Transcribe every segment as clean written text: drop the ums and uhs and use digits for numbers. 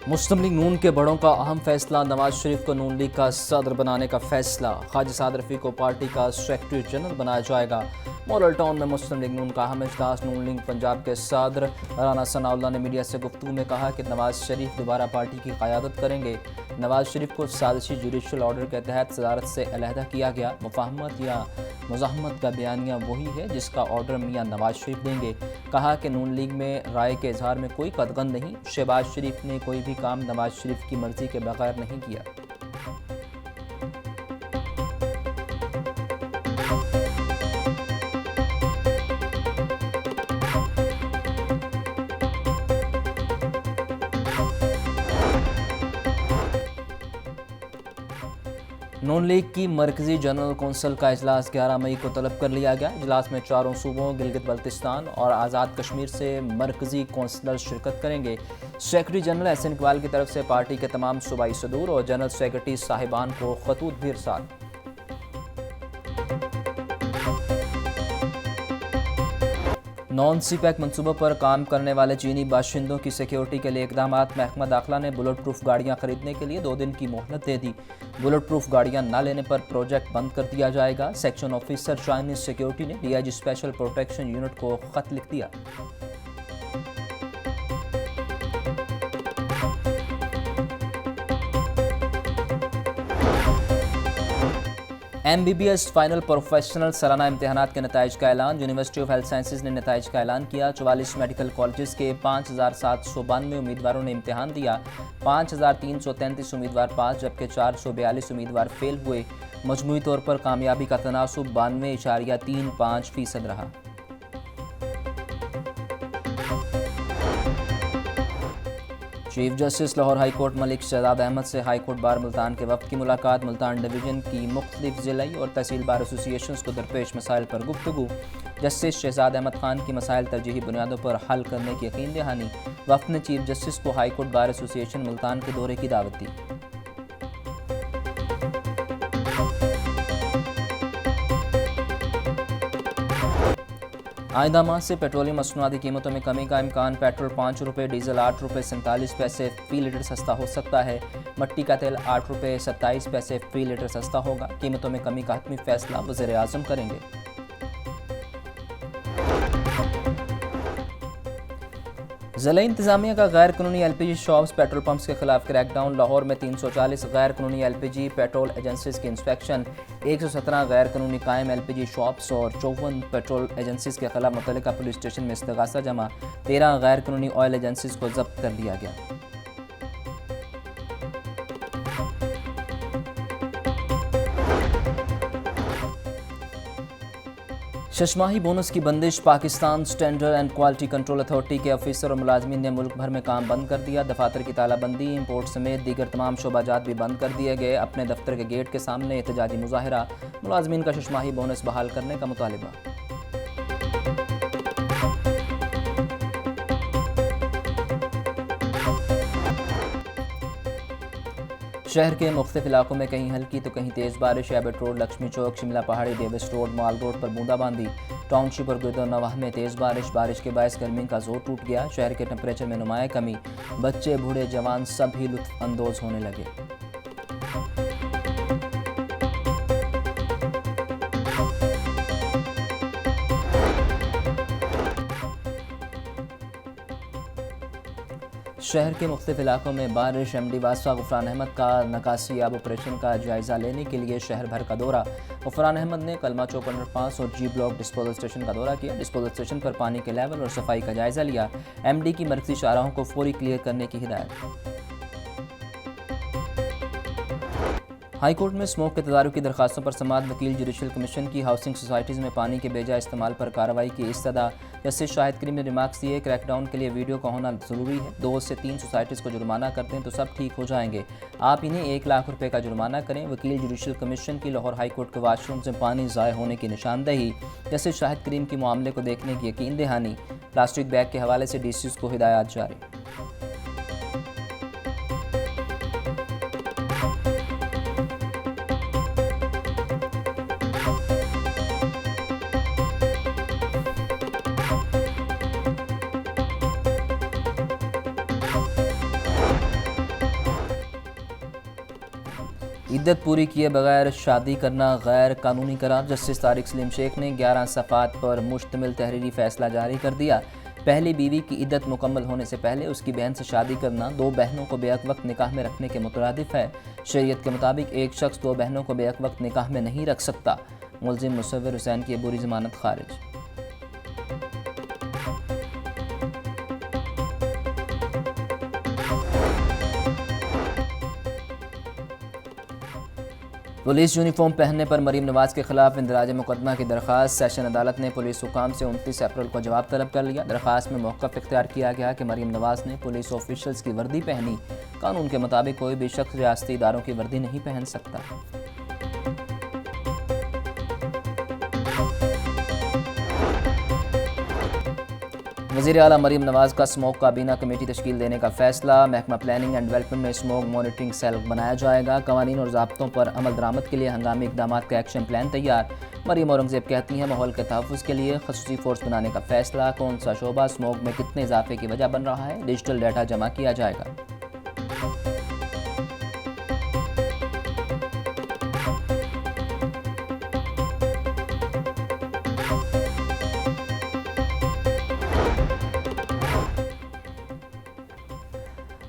मुस्लिम league नून के बड़ों का अहम फैसला, नवाज शरीफ को नून लीग का सदर बनाने का फैसला। ख्वाजा साद रफ़ी को पार्टी का सेक्रेटरी जनरल बनाया जाएगा। मॉडल टाउन में मुस्लिम लीग नून का अहम इजलास। नून लीग पंजाब के सदर राना सनाउल्लाह ने मीडिया से गुफ्तगू में कहा कि नवाज शरीफ दोबारा पार्टी की क़यादत करेंगे। नवाज शरीफ को साजिशी जुडिशल ऑर्डर के तहत सदारत से अलहदा किया गया। मुफाहमत या मुज़ाहमत का बयानिया वही है जिसका ऑर्डर मियां नवाज शरीफ देंगे। कहा कि नून लीग में राय के इजहार में कोई कदगन नहीं। शहबाज शरीफ ने कोई भी काम नवाज शरीफ की मर्जी के बगैर नहीं किया। नून लीग की मरकजी जनरल कौंसिल का इजलास 11 मई को तलब कर लिया गया। इजलास में चारों सूबों गिलगित बल्तिस्तान और आज़ाद कश्मीर से मरकजी कौंसलर शिरकत करेंगे। सेक्रेटरी जनरल एहसन इकबाल की तरफ से पार्टी के तमाम सूबाई सदूर और जनरल सेक्रेटरी साहिबान को खतूत भी इरसाल। नॉन सी पैक मनसूबों पर काम करने वाले चीनी बाशिंदों की सिक्योरिटी के लिए इकदाम। महकमा दाखिला ने बुलेट प्रूफ गाड़ियां खरीदने के लिए 2 दिन की मोहलत दे दी। बुलेट प्रूफ गाड़ियां न लेने पर प्रोजेक्ट बंद कर दिया जाएगा। सेक्शन ऑफिसर चाइनीज सिक्योरिटी ने डीआईजी स्पेशल प्रोटेक्शन यूनिट को खत लिख दिया। MBBS फाइनल प्रोफेशनल सालाना इम्तहानात के नताइज का ऐलान। यूनिवर्सिटी ऑफ हेल्थ साइंसेज ने नताइज का ऐलान किया। 44 मेडिकल कॉलेजेस के 5792 उम्मीदवारों ने इम्तहान दिया। 5333 उम्मीदवार पास जबकि 442 उम्मीदवार फेल हुए। मजमूई तौर पर कामयाबी का तनासुब 92.35% रहा। Chief justice Lahore high court Malik Shahzad Ahmad से हाई कोर्ट बार मुल्तान के वक्त की मुलाकात। मुल्तान डिवीजन की मुख्तलिफ ज़िलाई और तहसील बार एसोसिएशंस को दरपेश मसाइल पर गुफ्तगू। जस्टिस शहजाद अहमद खान की मसाइल तरजीही बुनियादों पर हल करने की यकीन दहानी। वक्त ने चीफ जस्टिस को high court bar association Multan के दौरे की दावत दी। आइंदा माह से पेट्रोलियम मसनूआती कीमतों में कमी का इम्कान। पेट्रोल 5 रुपये, डीजल 8 रुपये 47 पैसे फी लीटर सस्ता हो सकता है। मट्टी का तेल 8 रुपये 27 पैसे फी लीटर सस्ता होगा। कीमतों में कमी का हतमी फैसला वज़ीर आज़म करेंगे। ज़िला इंतज़ामिया का गैर कानूनी LPG शॉप्स पेट्रोल पंप्स के खिलाफ क्रैकडाउन। लाहौर में 340 गैर कानूनी LPG पेट्रोल एजेंसीज की इंस्पेक्शन। 117 गैर कानूनी कायम LPG शॉप्स और 54 पेट्रोल एजेंसीज के खिलाफ मुतल्लिका पुलिस स्टेशन में इस्तगासा जमा। 13 गैर कानूनी ऑयल एजेंसीज को जब्त कर लिया गया। शशमाही बोनस की बंदिश। Pakistan standard and quality control authority के ऑफिसर और मुलाजमीन ने मुल्क भर में काम बंद कर दिया। दफातर की तालाबंदी, इंपोर्ट समेत दीगर तमाम शोबाजात भी बंद कर दिए गए। अपने दफ्तर के गेट के सामने एहतजाजी मुजाहिरा। मुलाजमीन का शशमाही बोनस बहाल करने का मुतालिबा। शहर के मुख्तलिफ इलाकों में कहीं हल्की तो कहीं तेज़ बारिश। एबट रोड, लक्ष्मी चौक, शिमला पहाड़ी, डेविस रोड, माल रोड पर बूंदाबांदी। टाउनशिप और गिरदो नवाह में तेज़ बारिश के बायस गर्मी का जोर टूट गया। शहर के टेम्परेचर में नुमाया कमी। बच्चे, बूढ़े, जवान सब ही लुत्फ अंदोज होने लगे। शहर के मुख्तलिफ इलाकों में बारिश। MD वासवा गुफरान अहमद का नकासी आब ऑपरेशन का जायज़ा लेने के लिए शहर भर का दौरा। गुफरान अहमद ने कलमा चौक अंडरपास और G ब्लॉक डिस्पोजल स्टेशन का दौरा किया। डिस्पोजल स्टेशन पर पानी के लेवल और सफाई का जायज़ा लिया। MD की मरकज़ी शाहराहों को फौरी क्लियर करने की हिदायत। हाई कोर्ट में स्मोक के तदारुक की दरखास्तों पर समाअत। वकील जुडिशल कमीशन की हाउसिंग सोसाइटीज़ में पानी के बेजा इस्तेमाल पर कार्रवाई की इस्तदा। जस्टिस शाहिद करीम ने रिमार्क्स दिए, क्रैकडाउन के लिए वीडियो का होना ज़रूरी है। 2 से 3 सोसाइटीज़ को जुर्माना कर दें तो सब ठीक हो जाएंगे। आप इन्हें 1 लाख रुपये का जुर्माना करें। वकील जुडिशल कमीशन की लाहौर हाई कोर्ट के वाशरूम से पानी ज़ाय होने की निशानदही। जस्टिस शाहिद करीम की मामले को देखने की यकीन दहानी। प्लास्टिक बैग के हवाले से DCs को हिदायत जारी। इद्दत पूरी किए बगैर शादी करना गैर कानूनी करार। जस्टिस तारिक सलीम शेख ने 11 सफ़ात पर मुश्तमिल तहरीरी फैसला जारी कर दिया। पहली बीवी की इद्दत मुकम्मल होने से पहले उसकी बहन से शादी करना दो बहनों को बेहक वक्त निकाह में रखने के मुतरादिफ है। शरीयत के मुताबिक एक शख्स दो बहनों को बेहक वक्त निकाह में नहीं रख सकता। मुलजिम मुसव्विर हुसैन की अबूरी जमानत खारिज। पुलिस यूनिफॉर्म पहनने पर मरीम नवाज के खिलाफ इंदराज मुकदमा की दरख्वास्त। सेशन अदालत ने पुलिस हुकाम से 29 अप्रैल को जवाब तलब कर लिया। दरख्वास्त में मौक़िफ़ इख्तियार किया गया कि मरीम नवाज ने पुलिस ऑफिशल्स की वर्दी पहनी। कानून के मुताबिक कोई भी शख्स रियासती इदारों की वर्दी नहीं पहन सकता। वज़ीर आला मरीम नवाज का स्मोक काबीना कमेटी तश्कील देने का फैसला। महकमा प्लानिंग एंड डेवलपमेंट में स्मोक मॉनिटरिंग सेल बनाया जाएगा। कवानीन और ज़ाब्तों पर अमल दरामद के लिए हंगामी इक़दाम का एक्शन प्लान तैयार। मरीम औरंगज़ेब कहती हैं माहौल के तहफ़्फ़ुज़ के लिए ख़ुसूसी फ़ोर्स बनाने का फैसला। कौन सा शोबा स्मोक में कितने इजाफे की वजह बन रहा है, डिजिटल डाटा जमा किया जाएगा।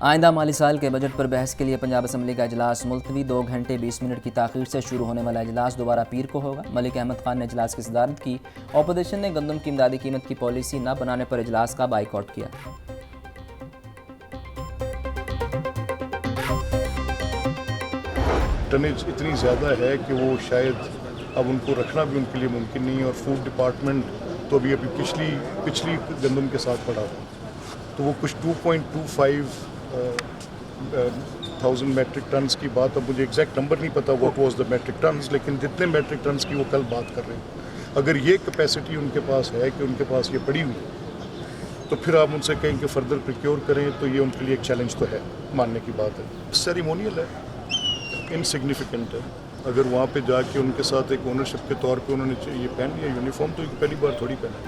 आइंदा माली साल के बजट पर बहस के लिए पंजाब असम्बली का इजलास मुलतवी। 2 घंटे 20 मिनट की ताख़ीर से शुरू होने वाला इजलास दोबारा पीर को होगा। मलिक अहमद खान ने इजलास की सदारत की। अपोजिशन ने गंदम की इमदादी कीमत की पॉलिसी न बनाने पर इजलास का बाइकआउट किया। टनेज इतनी ज़्यादा है कि वो शायद अब उनको रखना भी उनके लिए मुमकिन नहीं है। और फूड डिपार्टमेंट तो अभी पिछली गंदम के साथ पड़ा था, तो वो कुछ 2.25 थाउजेंड मेट्रिक टन्स की बात, अब मुझे एग्जैक्ट नंबर नहीं पता what was the metric tons, लेकिन जितने मेट्रिक टन्स की वो कल बात कर रहे हैं, अगर ये कैपेसिटी उनके पास है कि उनके पास ये पड़ी हुई, तो फिर आप उनसे कहें कि फर्दर प्रिक्योर करें, तो ये उनके लिए एक चैलेंज तो है, मानने की बात है। सेरेमोनियल है, इनसिग्निफिकेंट है। अगर वहाँ पे जाके उनके साथ एक ओनरशिप के तौर पे उन्होंने ये पहन लिया यूनिफॉर्म, तो ये पहली बार थोड़ी पहना।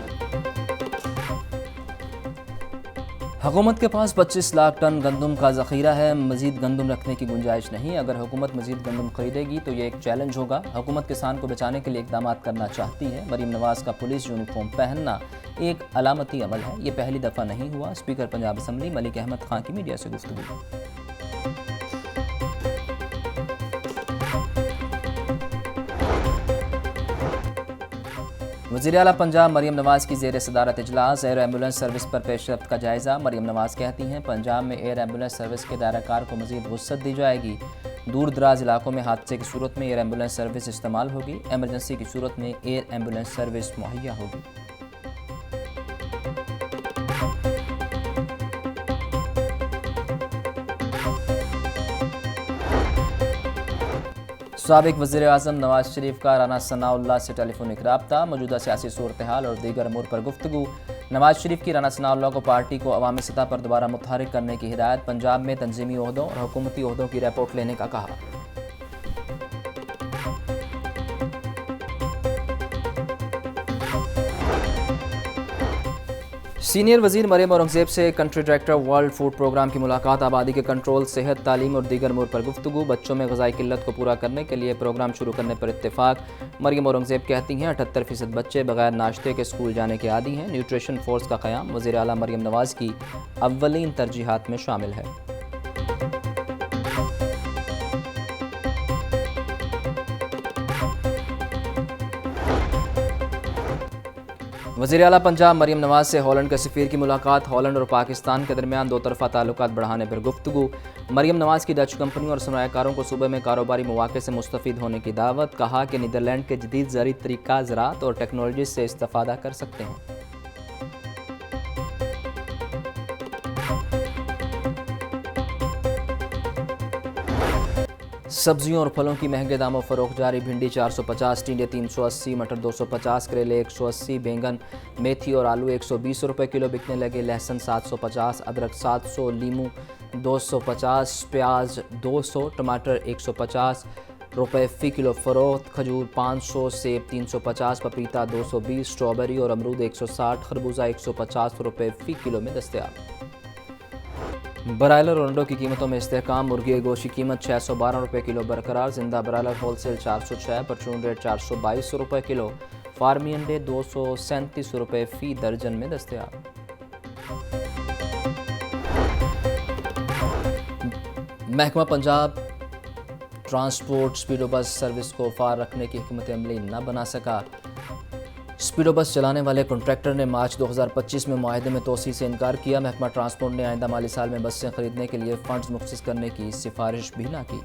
हुकूमत के पास 25 लाख टन गंदम का ज़ख़ीरा है। मज़ीद गंदम रखने की गुंजाइश नहीं। अगर हुकूमत मज़ीद गंदम खरीदेगी तो ये एक चैलेंज होगा। हुकूमत किसान को बचाने के लिए इक़दाम करना चाहती है। मरीम नवाज़ का पुलिस यूनिफॉर्म पहनना एक अलामती अमल है। ये पहली दफ़ा नहीं हुआ। स्पीकर पंजाब असम्बली मलिक अहमद खान की मीडिया से गुफ्तगू। वज़ीर आला पंजाब मरीम नवाज़ की ज़ेर सदारत इजलास। एयर एम्बुलेंस सर्विस पर पेशरफ्त का जायज़ा। मरीम नवाज़ कहती हैं पंजाब में एयर एम्बुलेंस सर्विस के दायराकार को मज़ीद वुसअत दी जाएगी। दूर दराज इलाकों में हादसे की सूरत में एयर एम्बुलेंस सर्विस इस्तेमाल होगी। एमरजेंसी की सूरत में एयर एम्बुलेंस सर्विस मुहैया होगी। साबिक वज़ीर आज़म नवाज शरीफ का राना सनाउल्लाह से टेलीफोनिक रब्ता। मौजूदा सियासी सूरत हाल और दीगर अमूर पर गुफ्तगू। नवाज शरीफ की राना सनाउल्लाह को पार्टी को अवामी सतह पर दोबारा मुतहरिक करने की हिदायत। पंजाब में तंजीमी ओहदों और हुकूमती ओहदों की रिपोर्ट लेने का कहा। सीनियर वज़ीर मरीम औरंगज़ेब से country director World Food Programme की मुलाकात। आबादी के कंट्रोल, सेहत, तालीम और दीगर अमूर पर गुफ्तगू। बच्चों में ग़िज़ाई किल्लत को पूरा करने के लिए प्रोग्राम शुरू करने पर इत्तेफाक। मरीम औरंगज़ेब कहती हैं 78% बच्चे बगैर नाश्ते के स्कूल जाने के आदी हैं। न्यूट्रिशन फोर्स का क़याम वज़ीर आला मरीम नवाज़ की अव्वलीन तरजीहात में शामिल है। वज़ीर आला पंजाब मरीम नवाज़ से हॉलैंड के सफ़ीर की मुलाकात। हॉलैंड और पाकिस्तान के दरमियान दो तरफ़ा ताल्लुकात बढ़ाने पर गुफ्तगू। मरीम नवाज़ की डच कंपनी और सरमायाकारों को सूबे में कारोबारी मौक़े से मुस्तफ़ीद होने की दावत। कहा कि नीदरलैंड के जदीद ज़राई तरीक़ा ज़राअत और टेक्नोलॉजी से इस्तिफ़ादा कर सकते हैं। सब्जियों और फलों की महंगे दामों फ़रोख्त जारी। भिंडी 450, टिंडे 380, मटर 250, करेले 180, बैंगन, मेथी और आलू 120 रुपये किलो बिकने लगे। लहसुन 750, अदरक 700, लीमू 250, प्याज 200, टमाटर 150 रुपये फ़ी किलो फ़रोख्त। खजूर 500, सेब 350, पपीता 220, स्ट्रॉबेरी और अमरूद 160, खरबूजा 150 रुपये फ़ी किलो में दस्तयाब। ब्रायलर और अंडों की कीमतों में इस्तेहकाम। मुर्गी गोश्त की कीमत 612 रुपये किलो बरकरार। जिंदा ब्रायलर होलसेल 406, परचून रेट 422 रुपये किलो। फार्मी अंडे 237 रुपये फ़ी दर्जन में दस्तयाब। महकमा पंजाब ट्रांसपोर्ट स्पीडो बस सर्विस को फार रखने की हिकमत अमली न बना सका। स्पीडो बस चलाने वाले कॉन्ट्रैक्टर ने मार्च 2025 में मुआहदे में तोसी से इनकार किया। महकमा ट्रांसपोर्ट ने आइंदा माली साल में बसें खरीदने के लिए फंड्स मुख्तस करने की सिफारिश भी ना की।